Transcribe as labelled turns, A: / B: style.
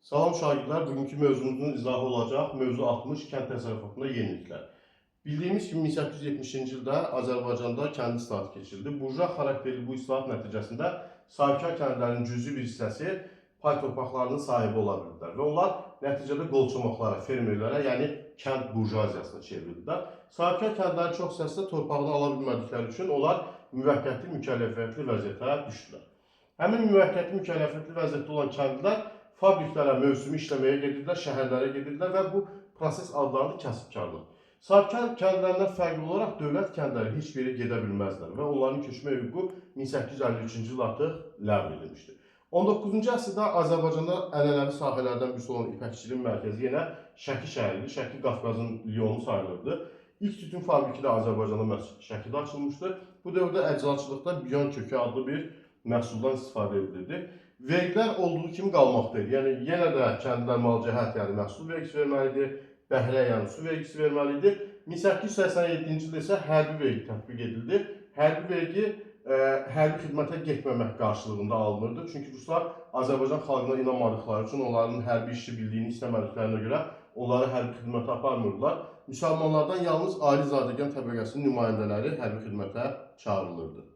A: Salam şagirdlər, bugünkü mövzumuzun izahı olacaq. Mövzu 60 kənd təsərrüfatında yeniliklər. Bildiyimiz kimi 1870-ci ildə Azərbaycanda kənd islahatı keçirildi. Burja xarakterli bu islahat nəticəsində sahibkar kəndlərinin cüzi bir hissəsi pay torpaqlarının sahibi ola bildilər və onlar nəticədə qolçomaqlara, fermerlərə, yəni kənd burjuaziyasına çevrildilər. Sahibkar kəndlərin çox hissəsi torpağını ala bilmədikləri üçün onlar müvəqqəti mükəlləfiyyətli vəziyyətə düşdülər. Həmin müvəqqəti mükəlləfiyyətli vəziyyətdə olan kəndlər fabriklərə mövsümü işləməyə gedirdilər, şəhərlərə gedirdilər və bu proses adlandı kasıbkarlıq. Sahibkar kəndlərindən fərqli olaraq dövlət kəndləri heç bir yere gedə bilməzdilər və onların köçmə hüququ 1853-cü il artıq ləğv edilmişdir. 19-cu əsrdə Azərbaycanda ənənəvi sahələrdən birisi olan ipəkçiliyin mərkəzi yenə Şəki şəhəridir. Şəki Qafqazın Lyonu sayılırdı. İlk tütün fabriki də Azərbaycanda Şəkidə açılmışdı. Bu dövrdə əczaçılıqda biyon kökü adlı bir məhsuldan istifadə edilirdi. Vergilər olduğu kimi qalmaqdaydı. Yəni, yenə də kəndlər malcəhət, yəni məhsul vergisi verməlidir, bəhrə, yəni su vergisi verməlidir. 1887-ci ildə isə hərbi vergi tətbiq edildi. Hərbi vergi hərbi xidmətə getməmək qarşılığında alınırdı. Çünki ruslar Azərbaycan xalqına inanmadıqları üçün onların hərbi işçi bildiyini istəmədiklərinə görə onları hərbi xidmətə aparmırdılar. Müsəlmanlardan yalnız ali zadəgan təbəqəsinin nümayəndələri hərbi xidmətə çağırılırdı.